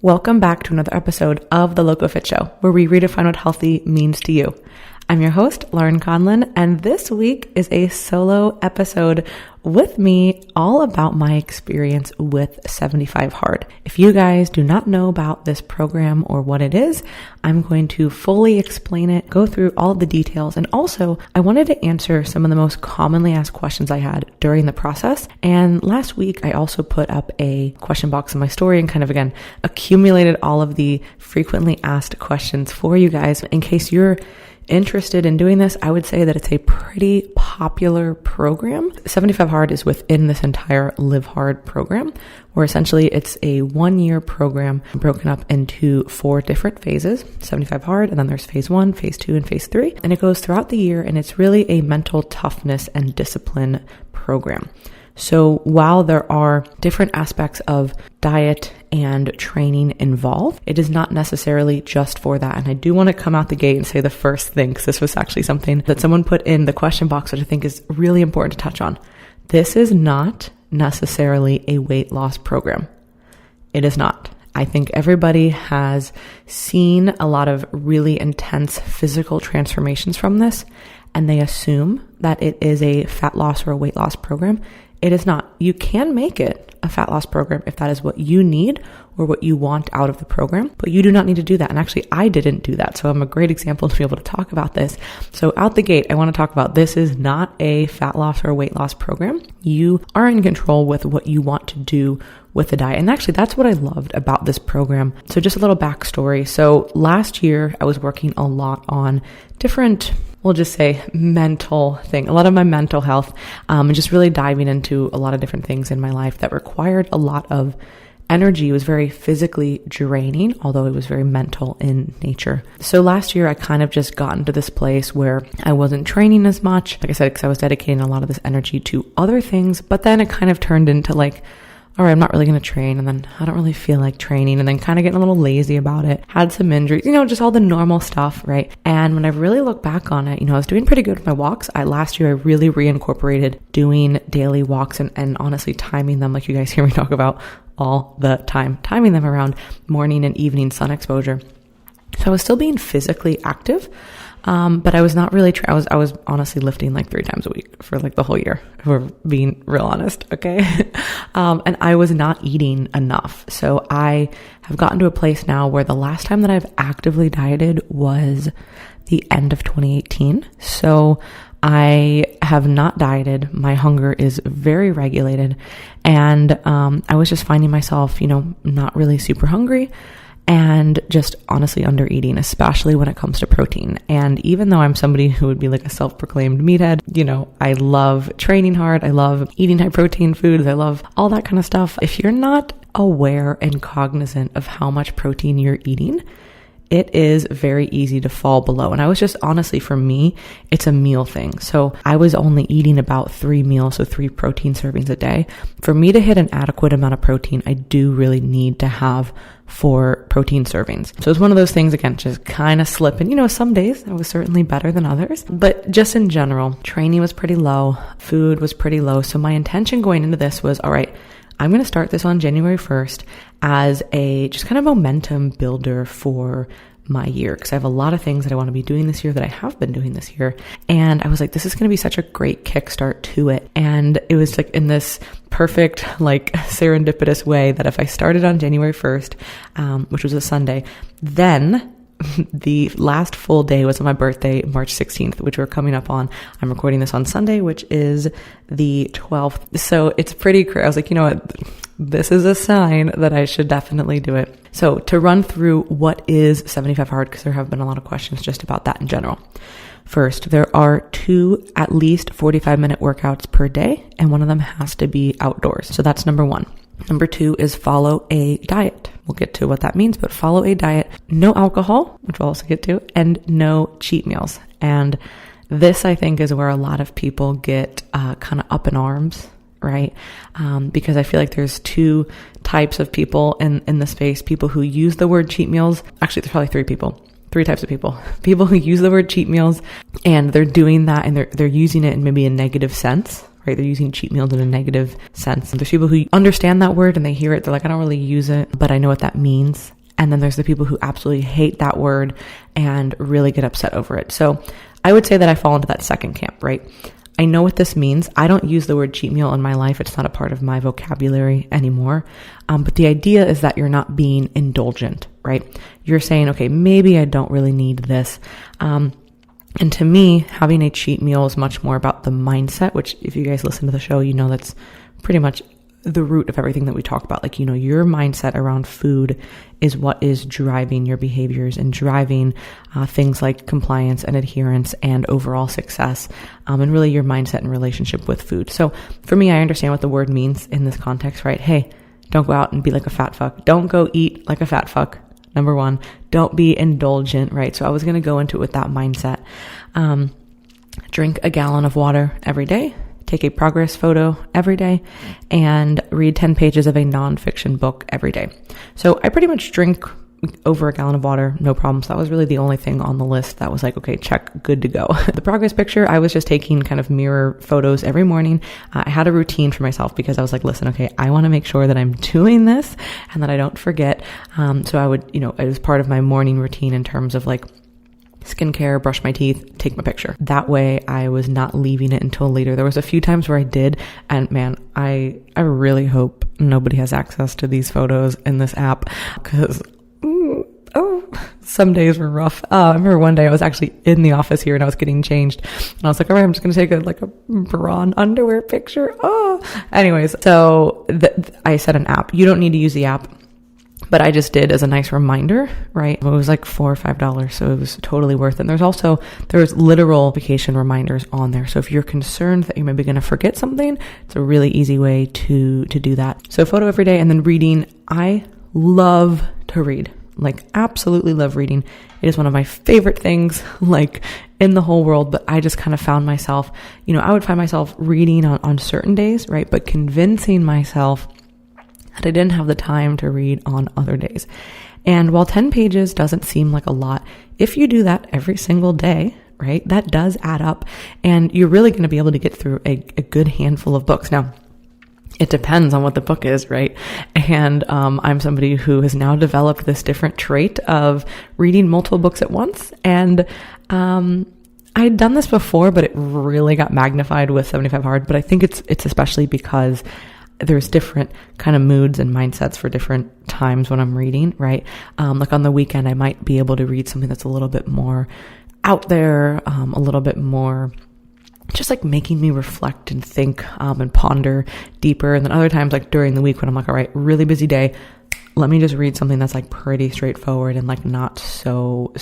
Welcome back to another episode of The Loco Fit Show, where we redefine what healthy means to you. I'm your host, Lauren Conlon, and this week is a solo episode with me all about my experience with 75 Hard. If you guys do not know about this program or what it is, I'm going to fully explain it, go through all of the details, and also I wanted to answer some of the most commonly asked questions I had during the process. And last week, I also put up a question box in my story and kind of, again, accumulated all of the frequently asked questions for you guys. In case you're interested in doing this, I would say that it's a pretty popular program. 75 Hard is within this entire Live Hard program, where essentially it's a 1-year program broken up into 4 different phases, 75 Hard, and then there's phase 1, phase 2, and phase 3. And it goes throughout the year, and it's really a mental toughness and discipline program. So while there are different aspects of diet and training involved, it is not necessarily just for that. And I do want to come out the gate and say the first thing, because this was actually something that someone put in the question box, which I think is really important to touch on. This is not necessarily a weight loss program. It is not. I think everybody has seen a lot of really intense physical transformations from this, and they assume that it is a fat loss or a weight loss program. It is not. You can make it a fat loss program if that is what you need or what you want out of the program, but you do not need to do that. And actually, I didn't do that. So I'm a great example to be able to talk about this. So out the gate, I want to talk about this is not a fat loss or a weight loss program. You are in control with what you want to do with the diet. And actually, that's what I loved about this program. So just a little backstory. So last year, I was working a lot on different, we'll just say mental thing, a lot of my mental health, and just really diving into a lot of different things in my life that required a lot of energy. It was very physically draining, although it was very mental in nature. So last year, I kind of just got into this place where I wasn't training as much, like I said, because I was dedicating a lot of this energy to other things, but then it kind of turned into like, all right, I'm not really going to train. And then I don't really feel like training, and then kind of getting a little lazy about it. Had some injuries, just all the normal stuff, right? And when I really look back on it, I was doing pretty good with my walks. Last year, I really reincorporated doing daily walks and honestly timing them, like you guys hear me talk about all the time, timing them around morning and evening sun exposure. So I was still being physically active, but I was not really, I was honestly lifting like 3 times a week for like the whole year, if we're being real honest, okay? And I was not eating enough. So I have gotten to a place now where the last time that I've actively dieted was the end of 2018. So I have not dieted. My hunger is very regulated. And I was just finding myself, not really super hungry, and just honestly under eating, especially when it comes to protein. And even though I'm somebody who would be like a self-proclaimed meathead, I love training hard. I love eating high protein foods. I love all that kind of stuff. If you're not aware and cognizant of how much protein you're eating, it is very easy to fall below. And I was just, honestly, for me, it's a meal thing. So I was only eating about 3 meals, so 3 protein servings a day. For me to hit an adequate amount of protein, I do really need to have 4 protein servings. So it's one of those things, again, just kind of slipping. Some days I was certainly better than others, but just in general, training was pretty low, food was pretty low. So my intention going into this was, all right, I'm going to start this on January 1st as a just kind of momentum builder for my year, because I have a lot of things that I want to be doing this year that I have been doing this year. And I was like, this is going to be such a great kickstart to it. And it was like in this perfect, like serendipitous way that if I started on January 1st, which was a Sunday, then the last full day was on my birthday, March 16th, which we're coming up on. I'm recording this on Sunday, which is the 12th. So it's pretty crazy. I was like, you know what? This is a sign that I should definitely do it. So to run through what is 75 Hard, because there have been a lot of questions just about that in general. First, there are 2 at least 45-minute workouts per day, and one of them has to be outdoors. So that's number 1. Number 2 is follow a diet. We'll get to what that means, but follow a diet, no alcohol, which we'll also get to, and no cheat meals. And this, I think, is where a lot of people get kind of up in arms, right? Because I feel like there's 2 types of people in the space. People who use the word cheat meals. Actually, there's probably 3 types of people. People who use the word cheat meals, and they're doing that and they're using it in maybe a negative sense, right? They're using cheat meals in a negative sense. There's people who understand that word and they hear it, they're like, I don't really use it, but I know what that means. And then there's the people who absolutely hate that word and really get upset over it. So I would say that I fall into that second camp, right? I know what this means. I don't use the word cheat meal in my life. It's not a part of my vocabulary anymore. But the idea is that you're not being indulgent, right? You're saying, okay, maybe I don't really need this. And to me, having a cheat meal is much more about the mindset, which if you guys listen to the show, you know that's pretty much the root of everything that we talk about. Like, your mindset around food is what is driving your behaviors and driving things like compliance and adherence and overall success, and really your mindset and relationship with food. So for me, I understand what the word means in this context, right? Hey, don't go out and be like a fat fuck. Don't go eat like a fat fuck. Number one, don't be indulgent, right? So I was going to go into it with that mindset. Drink a gallon of water every day. Take a progress photo every day, and read 10 pages of a nonfiction book every day. So I pretty much drink over a gallon of water, no problem. So that was really the only thing on the list that was like, okay, check, good to go. The progress picture, I was just taking kind of mirror photos every morning. I had a routine for myself because I was like, listen, okay, I want to make sure that I'm doing this and that I don't forget. So I would, it was part of my morning routine in terms of like skincare, brush my teeth, take my picture. That way I was not leaving it until later. There was a few times where I did, and man, I really hope nobody has access to these photos in this app, because some days were rough. I remember one day I was actually in the office here and I was getting changed, and I was like, all right, I'm just going to take a bra and underwear picture. Anyways, so I set an app. You don't need to use the app, but I just did as a nice reminder, right? It was like $4 or $5, so it was totally worth it. And there's literal vacation reminders on there. So if you're concerned that you're maybe going to forget something, it's a really easy way to do that. So photo every day, and then reading. I love to read, like absolutely love reading. It is one of my favorite things, like in the whole world. But I just kind of found myself, I would find myself reading on certain days, right? But convincing myself that I didn't have the time to read on other days. And while 10 pages doesn't seem like a lot, if you do that every single day, right, that does add up, and you're really going to be able to get through a good handful of books. Now, it depends on what the book is, right? And I'm somebody who has now developed this different trait of reading multiple books at once. And I'd done this before, but it really got magnified with 75 Hard. But I think it's especially because there's different kind of moods and mindsets for different times when I'm reading, right? Like on the weekend, I might be able to read something that's a little bit more out there, a little bit more just like making me reflect and think and ponder deeper. And then other times, like during the week when I'm like, all right, really busy day, let me just read something that's like pretty straightforward and like not so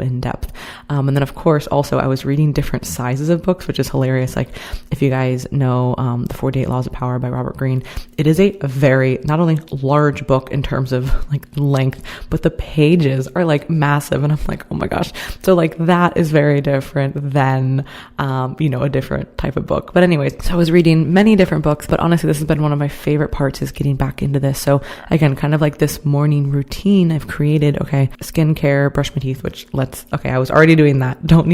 in depth. And then of course, also I was reading different sizes of books, which is hilarious. Like if you guys know the 48 Laws of Power by Robert Greene, it is a very, not only large book in terms of like length, but the pages are like massive. And I'm like, oh my gosh. So like that is very different than, a different type of book. But anyways, so I was reading many different books, but honestly, this has been one of my favorite parts, is getting back into this. So again, kind of like this morning routine I've created. Okay, skincare, brush my teeth, I was already doing that. Don't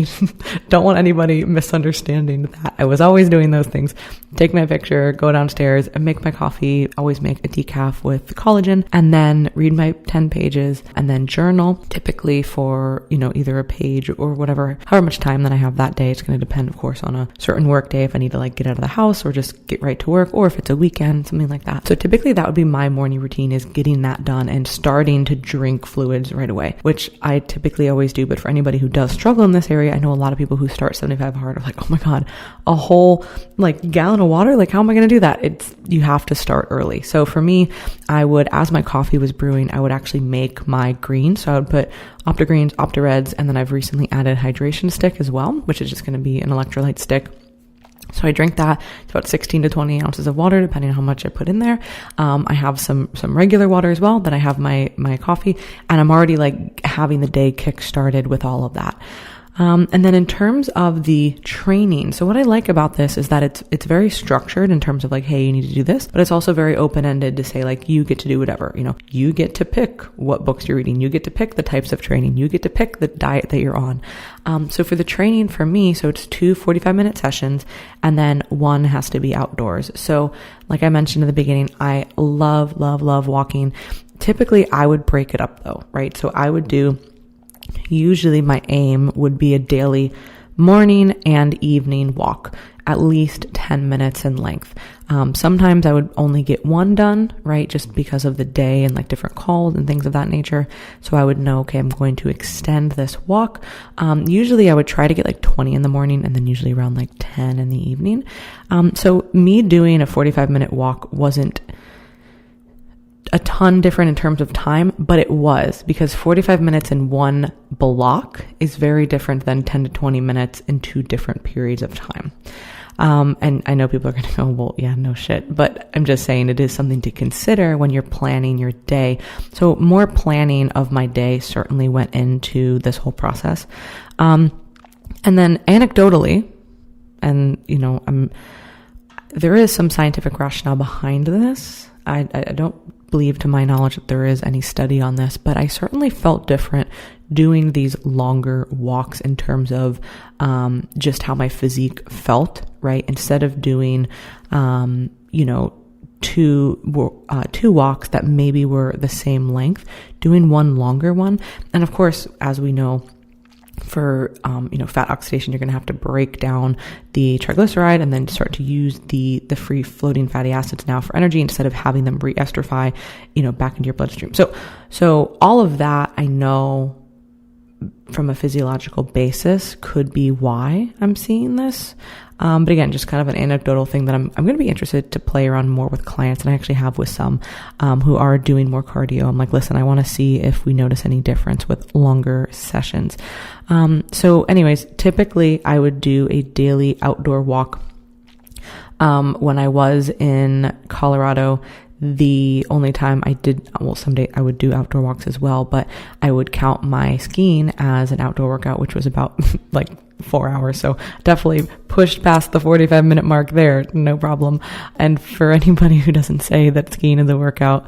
want anybody misunderstanding that. I was always doing those things. Take my picture, go downstairs and make my coffee, always make a decaf with collagen, and then read my 10 pages and then journal, typically for, either a page or whatever, however much time that I have that day. It's going to depend, of course, on a certain work day, if I need to like get out of the house or just get right to work, or if it's a weekend, something like that. So typically that would be my morning routine, is getting that done and starting to drink fluids right away, which I typically always do. But for anybody who does struggle in this area, I know a lot of people who start 75 Hard are like, oh my God, a whole like gallon of water. Like, how am I going to do that? You have to start early. So for me, I would, as my coffee was brewing, I would actually make my greens. So I would put Opta Greens, Opta Reds, and then I've recently added hydration stick as well, which is just going to be an electrolyte stick. So I drink that. It's about 16 to 20 ounces of water, depending on how much I put in there. I have some regular water as well. Then I have my coffee, and I'm already like having the day kick started with all of that. And then in terms of the training, so what I like about this is that it's very structured in terms of like, hey, you need to do this, but it's also very open-ended to say like, you get to do whatever, you get to pick what books you're reading, you get to pick the types of training, you get to pick the diet that you're on. So for the training for me, so it's 2 45-minute sessions, and then one has to be outdoors. So like I mentioned in the beginning, I love walking. Typically I would break it up though, right? So I would do, usually my aim would be a daily morning and evening walk, at least 10 minutes in length. Sometimes I would only get one done, right? Just because of the day and like different calls and things of that nature. So I would know, okay, I'm going to extend this walk. Usually I would try to get like 20 in the morning and then usually around like 10 in the evening. So me doing a 45-minute walk wasn't a ton different in terms of time, but it was, because 45 minutes in one block is very different than 10 to 20 minutes in 2 different periods of time. And I know people are going to go, well, yeah, no shit, but I'm just saying it is something to consider when you're planning your day. So more planning of my day certainly went into this whole process. And then anecdotally, and there is some scientific rationale behind this. I don't believe, to my knowledge, that there is any study on this, but I certainly felt different doing these longer walks in terms of just how my physique felt, right? Instead of doing, two walks that maybe were the same length, doing one longer one. And of course, as we know, for, fat oxidation, you're going to have to break down the triglyceride and then start to use the free floating fatty acids now for energy instead of having them re-estrify, back into your bloodstream. So all of that, I know from a physiological basis could be why I'm seeing this. But again, just kind of an anecdotal thing that I'm going to be interested to play around more with clients. And I actually have with some, who are doing more cardio. I'm like, listen, I want to see if we notice any difference with longer sessions. So anyways, typically I would do a daily outdoor walk. When I was in Colorado, the only time I did, someday I would do outdoor walks as well, but I would count my skiing as an outdoor workout, which was about like 4 hours. So definitely pushed past the 45-minute mark there. No problem. And for anybody who doesn't say that skiing is a workout,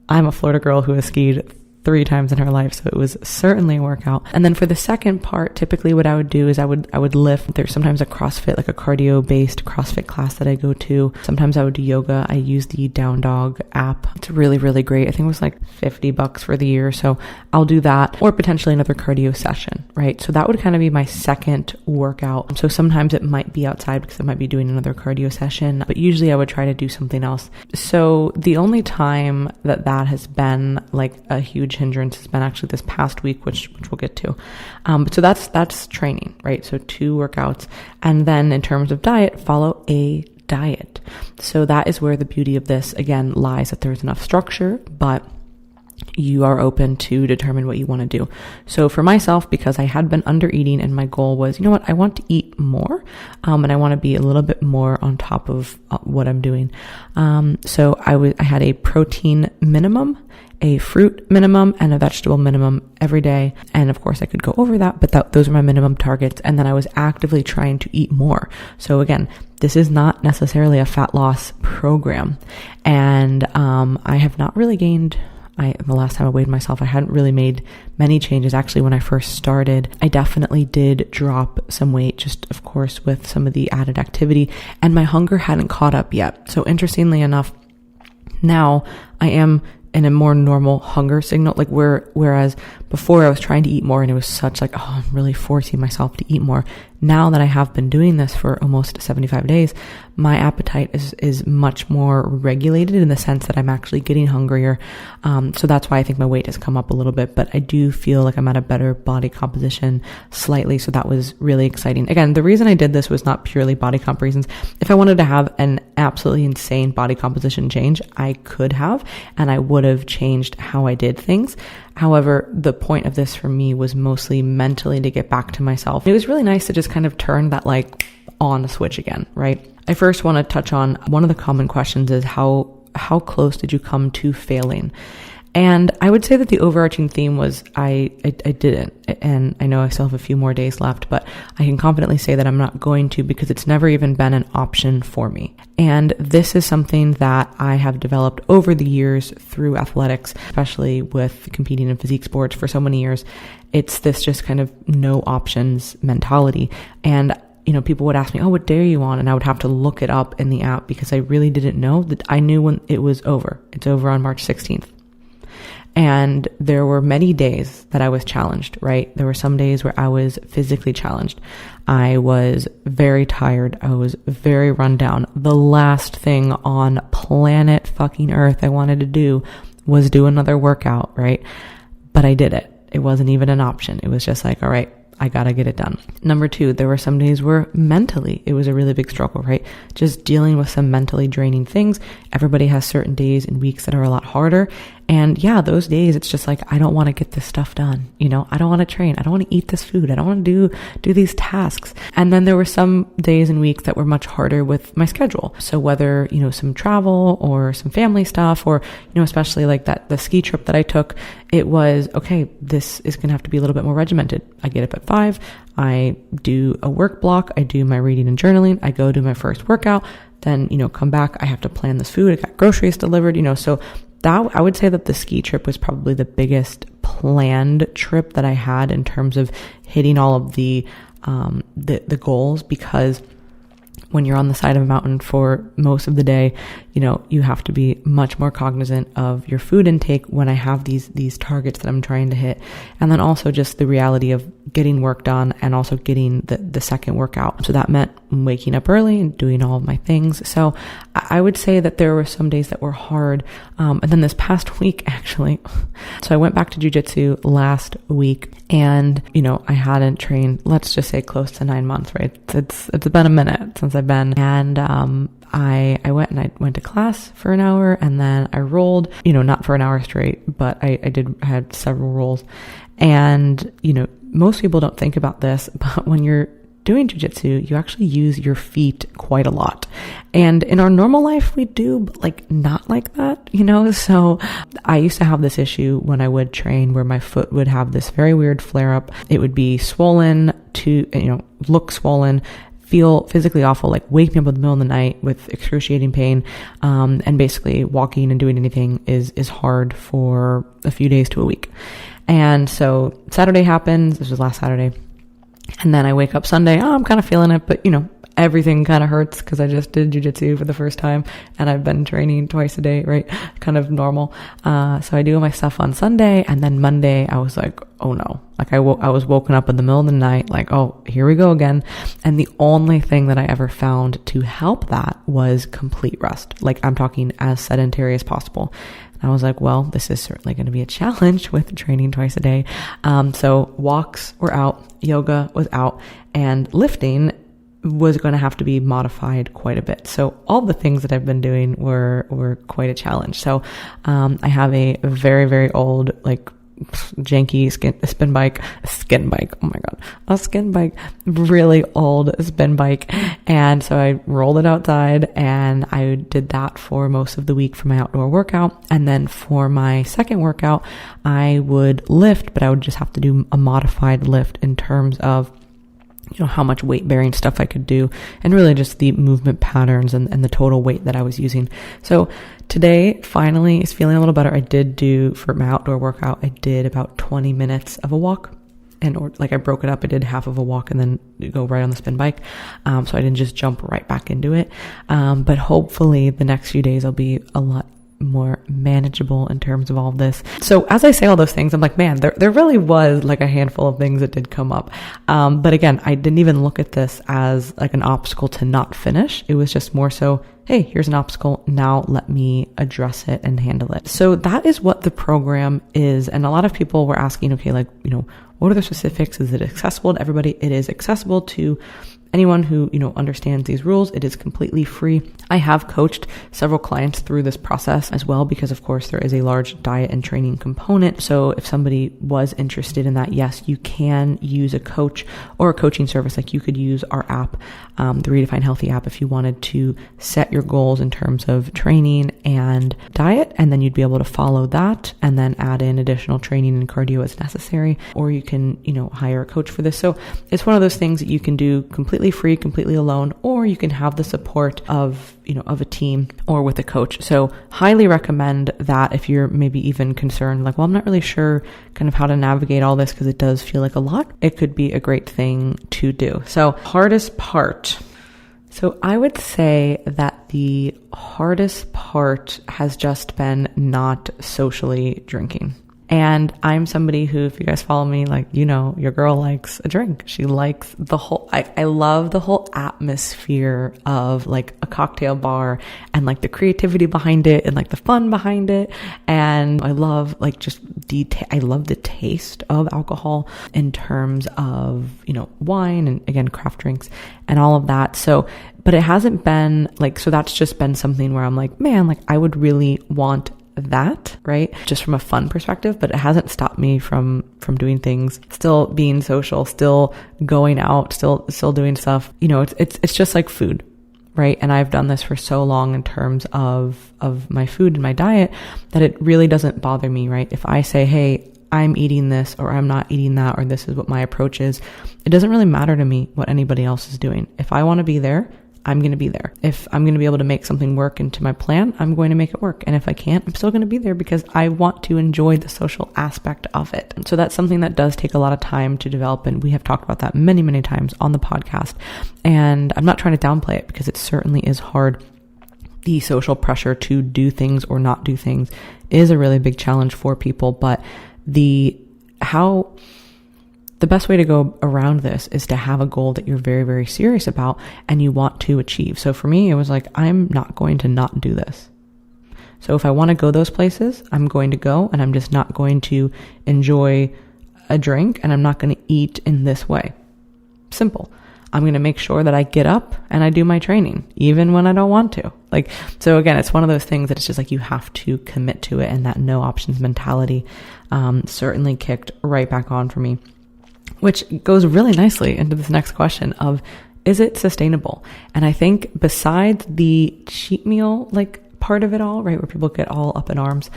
I'm a Florida girl who has skied 3 times in her life. So it was certainly a workout. And then for the second part, typically what I would do is I would lift. There's sometimes a CrossFit, like a cardio based CrossFit class that I go to. Sometimes I would do yoga. I use the Down Dog app. It's really, really great. I think it was like $50 for the year. So I'll do that, or potentially another cardio session, right? So that would kind of be my second workout. So sometimes it might be outside because I might be doing another cardio session, but usually I would try to do something else. So the only time that has been like a huge hindrance has been actually this past week, which we'll get to. But so that's training, right? So 2 workouts. And then in terms of diet, follow a diet. So that is where the beauty of this again lies, that there's enough structure, but you are open to determine what you want to do. So for myself, because I had been under eating and my goal was, I want to eat more, and I want to be a little bit more on top of what I'm doing. So I had a protein minimum, a fruit minimum, and a vegetable minimum every day. And of course I could go over that, but those are my minimum targets. And then I was actively trying to eat more. So again, this is not necessarily a fat loss program. And, I have not really gained, the last time I weighed myself, I hadn't really made many changes. Actually, when I first started, I definitely did drop some weight, just of course with some of the added activity, and my hunger hadn't caught up yet. So interestingly enough, now I am in a more normal hunger signal, like whereas before I was trying to eat more and it was such like, I'm really forcing myself to eat more. Now that I have been doing this for almost 75 days, my appetite is much more regulated in the sense that I'm actually getting hungrier. So that's why I think my weight has come up a little bit, but I do feel like I'm at a better body composition slightly. So that was really exciting. Again, the reason I did this was not purely body comp reasons. If I wanted to have an absolutely insane body composition change, I could have, and I would have changed how I did things. However, the point of this for me was mostly mentally to get back to myself. It was really nice to just kind of turn that like on switch again, right? I first want to touch on one of the common questions is how close did you come to failing? And I would say that the overarching theme was I didn't. And I know I still have a few more days left, but I can confidently say that I'm not going to, because it's never even been an option for me. And this is something that I have developed over the years through athletics, especially with competing in physique sports for so many years. It's this just kind of no options mentality. And people would ask me, oh, what day are you on? And I would have to look it up in the app because I really didn't know. That I knew when it was over. It's over on March 16th. And there were many days that I was challenged, right? There were some days where I was physically challenged. I was very tired. I was very run down. The last thing on planet fucking Earth I wanted to do was do another workout, right? But I did it. It wasn't even an option. It was just like, all right, I gotta get it done. Number two, there were some days where mentally it was a really big struggle, right? Just dealing with some mentally draining things. Everybody has certain days and weeks that are a lot harder. And yeah, those days, it's just like, I don't want to get this stuff done. I don't want to train. I don't want to eat this food. I don't want to do these tasks. And then there were some days and weeks that were much harder with my schedule. So whether, some travel or some family stuff, or, especially like the ski trip that I took, it was, okay, this is going to have to be a little bit more regimented. I get up at 5. I do a work block. I do my reading and journaling. I go do my first workout. Then, come back. I have to plan this food. I got groceries delivered, so that, I would say that the ski trip was probably the biggest planned trip that I had in terms of hitting all of the goals, because when you're on the side of a mountain for most of the day, you have to be much more cognizant of your food intake when I have these targets that I'm trying to hit. And then also just the reality of getting work done and also getting the second workout. So that meant waking up early and doing all of my things. So I would say that there were some days that were hard. And then this past week, actually, so I went back to Jiu Jitsu last week, and, I hadn't trained, let's just say close to 9 months, right? It's been a minute since I've been, and, I went to class for an hour, and then I rolled, not for an hour straight, but I had several rolls. And, most people don't think about this, but when you're doing jiu-jitsu, you actually use your feet quite a lot. And in our normal life, we do, but not like that, So I used to have this issue when I would train where my foot would have this very weird flare up. It would be swollen to, look swollen, feel physically awful, wake me up in the middle of the night with excruciating pain. And basically walking and doing anything is hard for a few days to a week. And so Saturday happens. This was last Saturday. And then I wake up Sunday. Oh, I'm kind of feeling it, but everything kind of hurts because I just did jiu-jitsu for the first time, and I've been training twice a day, right? Kind of normal. So I do my stuff on Sunday, and then Monday I was like, oh no. I was woken up in the middle of the night, oh, here we go again. And the only thing that I ever found to help that was complete rest. I'm talking as sedentary as possible. And I was like, well, this is certainly going to be a challenge with training twice a day. So walks were out, yoga was out, and lifting was going to have to be modified quite a bit. So all the things that I've been doing were quite a challenge. So I have a very, very old, janky skin bike, oh my God, a skin bike, really old spin bike. And so I rolled it outside, and I did that for most of the week for my outdoor workout. And then for my second workout, I would lift, but I would just have to do a modified lift in terms of how much weight bearing stuff I could do, and really just the movement patterns and the total weight that I was using. So today finally is feeling a little better. I did do, for my outdoor workout, I did about 20 minutes of a walk, or I broke it up. I did half of a walk and then go right on the spin bike. So I didn't just jump right back into it. But hopefully the next few days I'll be a lot more manageable in terms of all of this. So as I say all those things, I'm like, man, there really was a handful of things that did come up. But again, I didn't even look at this as an obstacle to not finish. It was just more so, hey, here's an obstacle. Now let me address it and handle it. So that is what the program is. And a lot of people were asking, okay, what are the specifics? Is it accessible to everybody? It is accessible to anyone who, understands these rules, it is completely free. I have coached several clients through this process as well, because of course there is a large diet and training component. So if somebody was interested in that, yes, you can use a coach or a coaching service. Like you could use our app, the Redefine Healthy app, if you wanted to set your goals in terms of training and diet, and then you'd be able to follow that and then add in additional training and cardio as necessary. Or you can, hire a coach for this. So it's one of those things that you can do completely free, completely alone, or you can have the support of a team or with a coach. So highly recommend that if you're maybe even concerned, like, well, I'm not really sure kind of how to navigate all this because it does feel like a lot. It could be a great thing to do. So hardest part. So I would say that the hardest part has just been not socially drinking. And I'm somebody who, if you guys follow me, like, your girl likes a drink. She likes I love the whole atmosphere of like a cocktail bar and like the creativity behind it and like the fun behind it. And I love like just I love the taste of alcohol in terms of, wine and again, craft drinks and all of that. So, but it hasn't been like, so that's just been something where I'm like, man, like I would really want that, right? Just from a fun perspective, but it hasn't stopped me from doing things, still being social, still going out, still doing stuff. It's just like food, right? And I've done this for so long in terms of my food and my diet that it really doesn't bother me, right? If I say, hey, I'm eating this or I'm not eating that, or this is what my approach is, it doesn't really matter to me what anybody else is doing. If I want to be there, I'm going to be there. If I'm going to be able to make something work into my plan, I'm going to make it work. And if I can't, I'm still going to be there because I want to enjoy the social aspect of it. And so that's something that does take a lot of time to develop. And we have talked about that many, many times on the podcast. And I'm not trying to downplay it because it certainly is hard. The social pressure to do things or not do things is a really big challenge for people. But the best way to go around this is to have a goal that you're very, very serious about and you want to achieve. So for me, it was like, I'm not going to not do this. So if I want to go those places, I'm going to go, and I'm just not going to enjoy a drink, and I'm not going to eat in this way. Simple. I'm going to make sure that I get up and I do my training, even when I don't want to. So again, it's one of those things that it's just like, you have to commit to it. And that no options mentality, certainly kicked right back on for me. Which goes really nicely into this next question of, is it sustainable? And I think besides the cheat meal, part of it all, right, where people get all up in arms,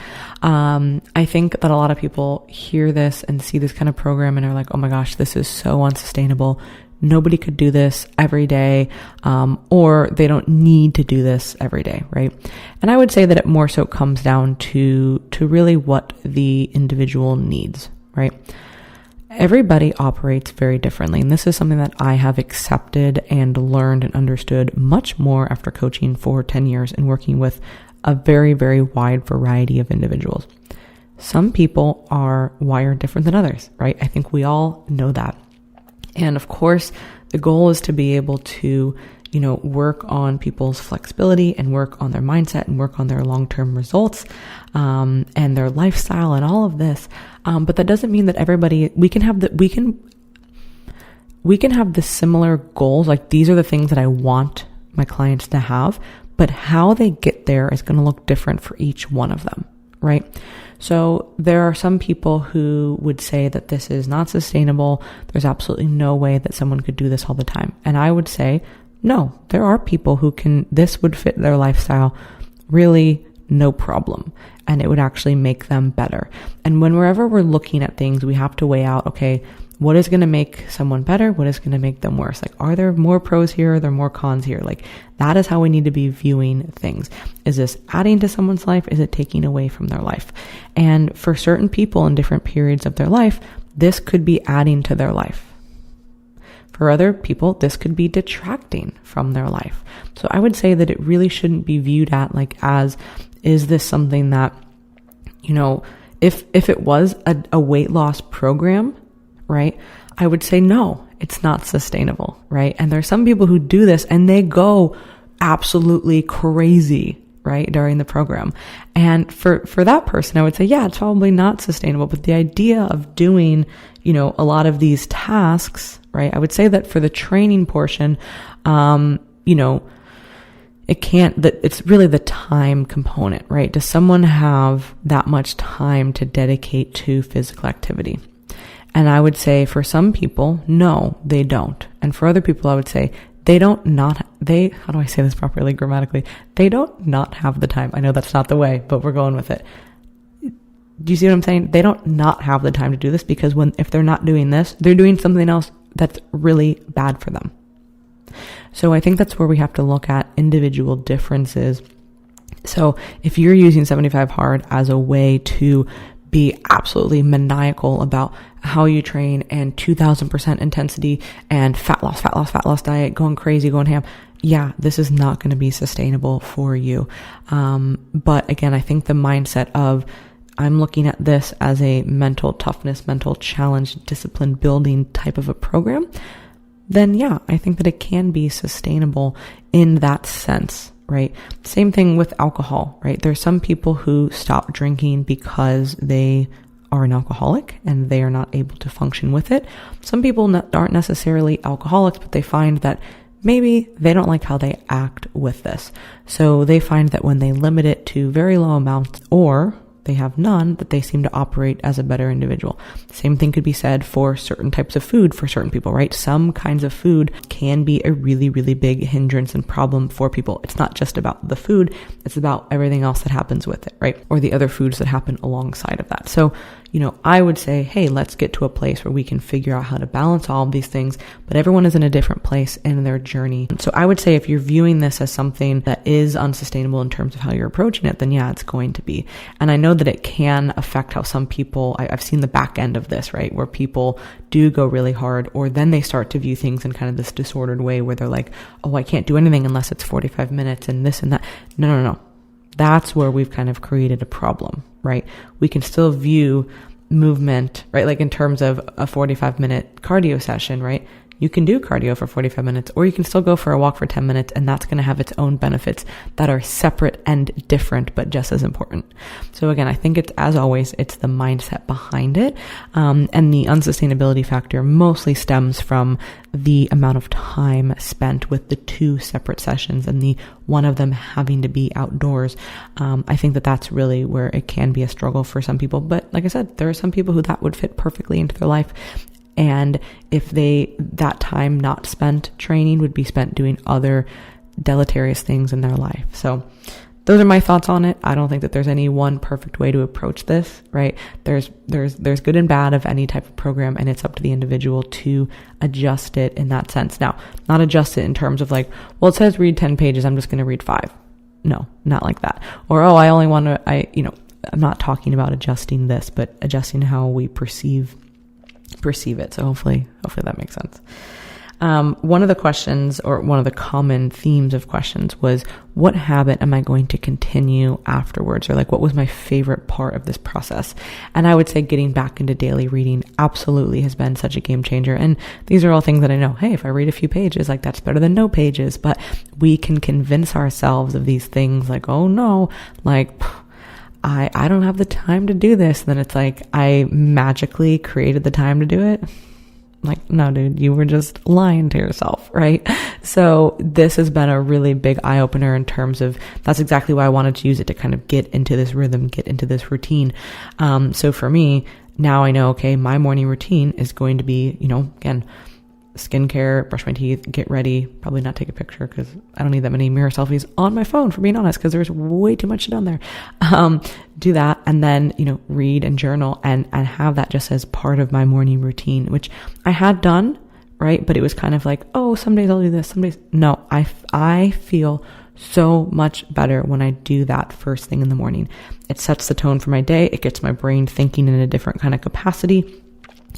I think that a lot of people hear this and see this kind of program and are like, oh my gosh, this is so unsustainable. Nobody could do this every day, or they don't need to do this every day, right? And I would say that it more so comes down to really what the individual needs, right? Everybody operates very differently. And this is something that I have accepted and learned and understood much more after coaching for 10 years and working with a very, very wide variety of individuals. Some people are wired different than others, right? I think we all know that. And of course, the goal is to be able to, work on people's flexibility and work on their mindset and work on their long-term results, and their lifestyle and all of this. But that doesn't mean that we can have the similar goals. Like, these are the things that I want my clients to have, but how they get there is going to look different for each one of them, right? So there are some people who would say that this is not sustainable. There's absolutely no way that someone could do this all the time. And I would say, no, there are people who this would fit their lifestyle really no problem. And it would actually make them better. And whenever we're looking at things, we have to weigh out, okay, what is going to make someone better? What is going to make them worse? Are there more pros here? Are there more cons here? That is how we need to be viewing things. Is this adding to someone's life? Is it taking away from their life? And for certain people in different periods of their life, this could be adding to their life. For other people, this could be detracting from their life. So I would say that it really shouldn't be viewed at as, is this something that, if it was a weight loss program, right, I would say, no, it's not sustainable, right? And there's some people who do this and they go absolutely crazy, right, during the program. And for that person, I would say, yeah, it's probably not sustainable. But the idea of doing, a lot of these tasks, right? I would say that for the training portion, it's really the time component, right? Does someone have that much time to dedicate to physical activity? And I would say for some people, no, they don't. And for other people, I would say how do I say this properly grammatically? They don't not have the time. I know that's not the way, but we're going with it. Do you see what I'm saying? They don't not have the time to do this because if they're not doing this, they're doing something else that's really bad for them. So I think that's where we have to look at individual differences. So if you're using 75 hard as a way to be absolutely maniacal about how you train and 2000% intensity and fat loss diet, going crazy, going ham, yeah, this is not going to be sustainable for you. But again, I think the mindset of I'm looking at this as a mental toughness, mental challenge, discipline building type of a program, then yeah, I think that it can be sustainable in that sense, right? Same thing with alcohol, right? There's some people who stop drinking because they are an alcoholic and they are not able to function with it. Some people aren't necessarily alcoholics, but they find that maybe they don't like how they act with this. So they find that when they limit it to very low amounts or they have none, that they seem to operate as a better individual. Same thing could be said for certain types of food for certain people, right? Some kinds of food can be a really, really big hindrance and problem for people. It's not just about the food, it's about everything else that happens with it, right? Or the other foods that happen alongside of that. So, I would say, hey, let's get to a place where we can figure out how to balance all of these things, but everyone is in a different place in their journey. So I would say if you're viewing this as something that is unsustainable in terms of how you're approaching it, then yeah, it's going to be. And I know that it can affect how some people, I've seen the back end of this, right? Where people do go really hard, or then they start to view things in kind of this disordered way where they're like, oh, I can't do anything unless it's 45 minutes and this and that. No. That's where we've kind of created a problem, right? We can still view movement, right? Like in terms of a 45-minute cardio session, right? You can do cardio for 45 minutes, or you can still go for a walk for 10 minutes, and that's going to have its own benefits that are separate and different, but just as important. So again, I think as always, it's the mindset behind it. And the unsustainability factor mostly stems from the amount of time spent with the two separate sessions and the one of them having to be outdoors. I think that's really where it can be a struggle for some people. But like I said, there are some people who that would fit perfectly into their life. And if that time not spent training would be spent doing other deleterious things in their life. So those are my thoughts on it. I don't think that there's any one perfect way to approach this, right? There's good and bad of any type of program, and it's up to the individual to adjust it in that sense. Now, not adjust it in terms of like, well, it says read 10 pages. I'm just going to read 5. No, not like that. Or, I only want to, I'm not talking about adjusting this, but adjusting how we perceive it. So hopefully that makes sense. One of the questions, or one of the common themes of questions, was what habit am I going to continue afterwards? Or like, what was my favorite part of this process? And I would say getting back into daily reading absolutely has been such a game changer. And these are all things that I know, hey, if I read a few pages, like that's better than no pages. But we can convince ourselves of these things like, oh no, like I don't have the time to do this. Then it's like, I magically created the time to do it. Like, no, dude, you were just lying to yourself, right? So this has been a really big eye opener in terms of, that's exactly why I wanted to use it to kind of get into this rhythm, get into this routine. So for me, now I know, okay, my morning routine is going to be, again, skincare, brush my teeth, get ready, probably not take a picture because I don't need that many mirror selfies on my phone, for being honest, because there's way too much shit on there. Do that, and then, read and journal and have that just as part of my morning routine, which I had done, right? But it was kind of like, oh, some days I'll do this, some days. No, I feel so much better when I do that first thing in the morning. It sets the tone for my day. It gets my brain thinking in a different kind of capacity.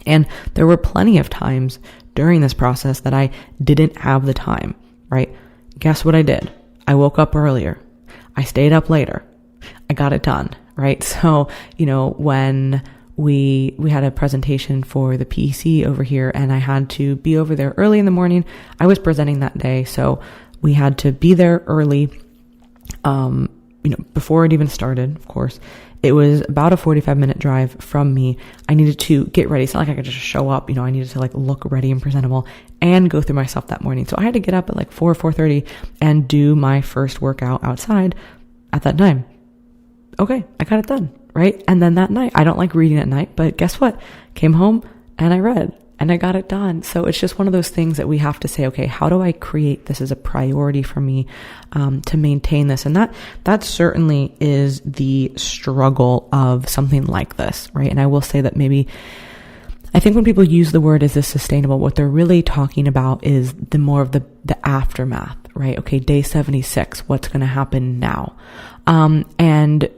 And there were plenty of times during this process that I didn't have the time, right? Guess what I did? I woke up earlier. I stayed up later. I got it done, right? So, when we had a presentation for the PEC over here and I had to be over there early in the morning, I was presenting that day. So we had to be there early, before it even started, of course. it was about a 45-minute drive from me. I needed to get ready. It's not like I could just show up, I needed to like look ready and presentable and go through myself that morning. So I had to get up at like 4:30 and do my first workout outside at that time. Okay, I got it done, right? And then that night, I don't like reading at night, but guess what? Came home and I read and I got it done. So it's just one of those things that we have to say, okay, how do I create this as a priority for me to maintain this? And that certainly is the struggle of something like this, right? And I will say that I think when people use the word, is this sustainable? What they're really talking about is the more of the aftermath, right? Okay, day 76, what's going to happen now? And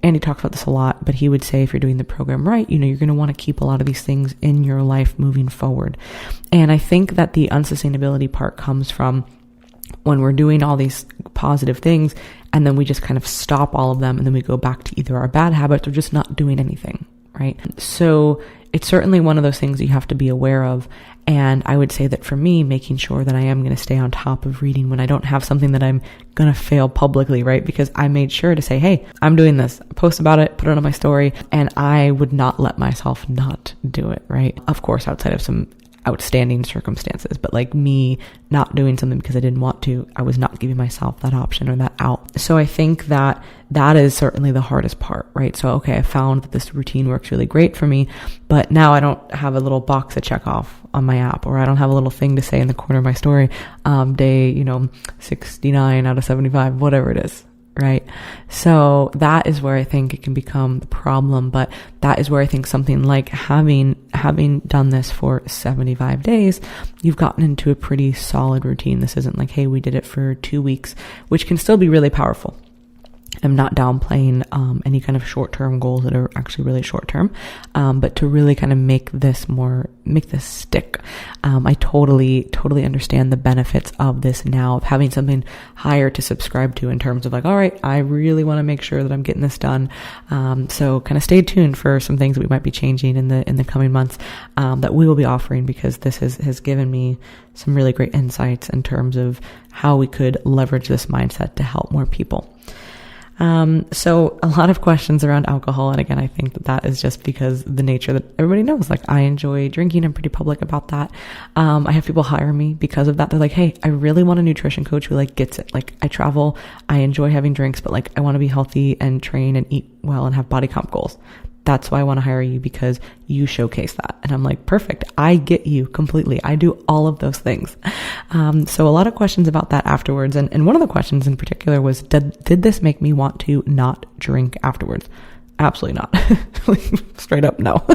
Andy talks about this a lot, but he would say if you're doing the program right, you're going to want to keep a lot of these things in your life moving forward. And I think that the unsustainability part comes from when we're doing all these positive things and then we just kind of stop all of them and then we go back to either our bad habits or just not doing anything, right? So it's certainly one of those things that you have to be aware of. And I would say that for me, making sure that I am going to stay on top of reading when I don't have something that I'm going to fail publicly, right? Because I made sure to say, hey, I'm doing this, post about it, put it on my story, and I would not let myself not do it, right? Of course, outside of some outstanding circumstances, but like me not doing something because I didn't want to, I was not giving myself that option or that out. So I think that is certainly the hardest part, right? So, okay, I found that this routine works really great for me, but now I don't have a little box to check off on my app, or I don't have a little thing to say in the corner of my story, day, 69 out of 75, whatever it is. Right. So that is where I think it can become the problem. But that is where I think something like having done this for 75 days, you've gotten into a pretty solid routine. This isn't like, hey, we did it for 2 weeks, which can still be really powerful. I'm not downplaying any kind of short-term goals that are actually really short-term, but to really kind of make this stick. I totally understand the benefits of this now, of having something higher to subscribe to in terms of like, all right, I really want to make sure that I'm getting this done. So kind of stay tuned for some things that we might be changing in the coming months that we will be offering, because this has given me some really great insights in terms of how we could leverage this mindset to help more people. So a lot of questions around alcohol. And again, I think that is just because the nature that everybody knows, like I enjoy drinking. I'm pretty public about that. I have people hire me because of that. They're like, hey, I really want a nutrition coach who like gets it. Like I travel, I enjoy having drinks, but like I want to be healthy and train and eat well and have body comp goals. That's why I want to hire you, because you showcase that. And I'm like, perfect. I get you completely. I do all of those things. So a lot of questions about that afterwards. And one of the questions in particular was, did this make me want to not drink afterwards? Absolutely not. Straight up, no.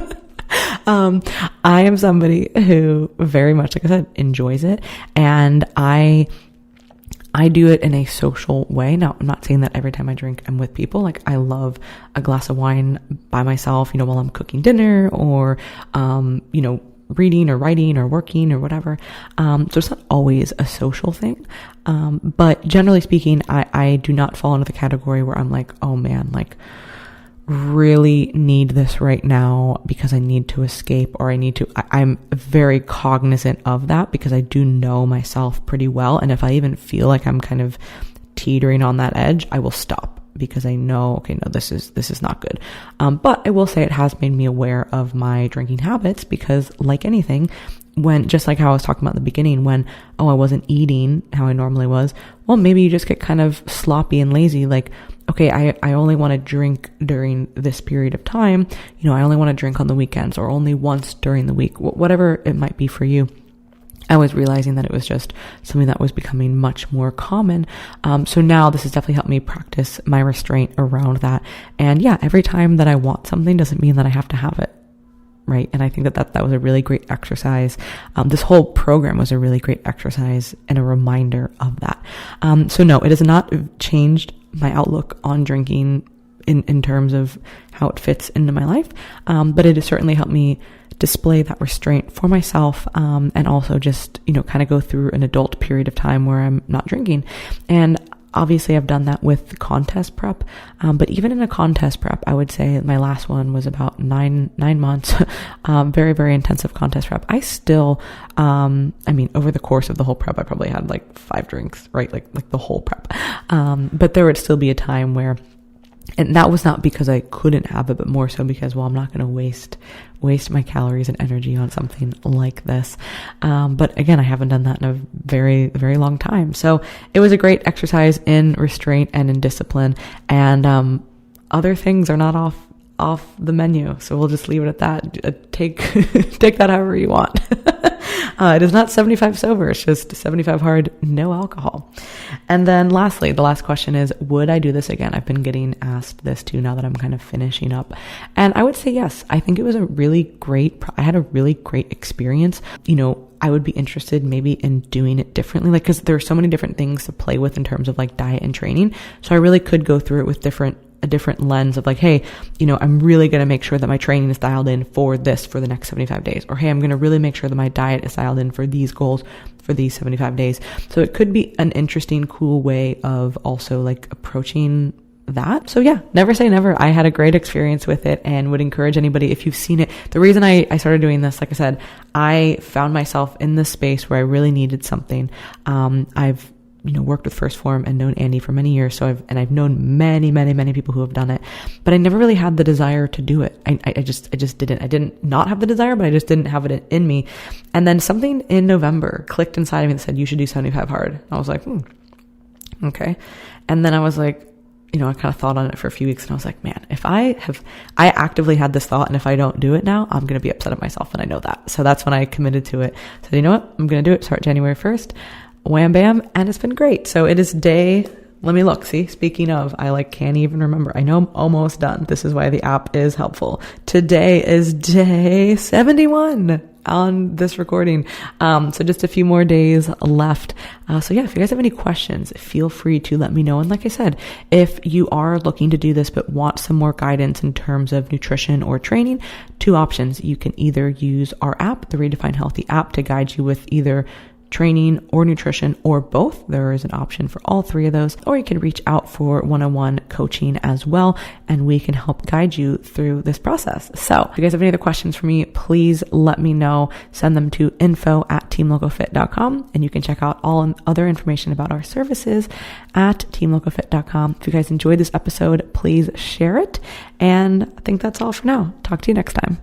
I am somebody who very much, like I said, enjoys it. And I do it in a social way. Now, I'm not saying that every time I drink, I'm with people. Like I love a glass of wine by myself, while I'm cooking dinner or, reading or writing or working or whatever. So it's not always a social thing. But generally speaking, I do not fall into the category where I'm like, oh man, like really need this right now because I need to escape, or I'm very cognizant of that because I do know myself pretty well. And if I even feel like I'm kind of teetering on that edge, I will stop because I know, okay, no, this is not good. But I will say it has made me aware of my drinking habits, because like anything, when, just like how I was talking about in the beginning, when, I wasn't eating how I normally was, well, maybe you just get kind of sloppy and lazy. Like, okay, I only want to drink during this period of time. I only want to drink on the weekends or only once during the week, whatever it might be for you. I was realizing that it was just something that was becoming much more common. So now this has definitely helped me practice my restraint around that. And yeah, every time that I want something doesn't mean that I have to have it. Right. And I think that was a really great exercise. This whole program was a really great exercise and a reminder of that. So no, it has not changed my outlook on drinking in terms of how it fits into my life. But it has certainly helped me display that restraint for myself, and also just, kind of go through an adult period of time where I'm not drinking. And obviously I've done that with contest prep. But even in a contest prep, I would say my last one was about nine months, very, very intensive contest prep. I still, over the course of the whole prep, I probably had like 5 drinks, right? Like the whole prep. But there would still be a time where And that was not because I couldn't have it, but more so because, well, I'm not going to waste my calories and energy on something like this. But again, I haven't done that in a very, very long time. So it was a great exercise in restraint and in discipline. And other things are not off the menu. So we'll just leave it at that. Take that however you want. It is not 75 sober. It's just 75 hard, no alcohol. And then lastly, the last question is, would I do this again? I've been getting asked this too now that I'm kind of finishing up. And I would say yes. I think it was I had a really great experience. I would be interested maybe in doing it differently, like, cause there are so many different things to play with in terms of like diet and training. So I really could go through it with a different lens of like, hey, I'm really going to make sure that my training is dialed in for the next 75 days. Or, hey, I'm going to really make sure that my diet is dialed in for these goals for these 75 days. So it could be an interesting, cool way of also like approaching that. So yeah, never say never. I had a great experience with it and would encourage anybody, if you've seen it. The reason I started doing this, like I said, I found myself in this space where I really needed something. I've worked with First Form and known Andy for many years. So I've known many, many, many people who have done it, but I never really had the desire to do it. I just didn't. I didn't not have the desire, but I just didn't have it in me. And then something in November clicked inside of me that said, you should do 75 hard. And I was like, okay. And then I was like, I kind of thought on it for a few weeks and I was like, man, if I actively had this thought and if I don't do it now, I'm going to be upset at myself. And I know that. So that's when I committed to it. So you know what? I'm going to do it. Start January 1st. Wham, bam. And it's been great. So it is let me look. See, speaking of, I can't even remember. I know I'm almost done. This is why the app is helpful. Today is day 71 on this recording. So just a few more days left. So yeah, if you guys have any questions, feel free to let me know. And like I said, if you are looking to do this, but want some more guidance in terms of nutrition or training, 2 options. You can either use our app, the Redefine Healthy app, to guide you with either training or nutrition or both. There is an option for all 3 of those, or you can reach out for one-on-one coaching as well, and we can help guide you through this process. So if you guys have any other questions for me, please let me know. Send them to info@teamlocofit.com, and you can check out all other information about our services at teamlocofit.com. If you guys enjoyed this episode, please share it. And I think that's all for now. Talk to you next time.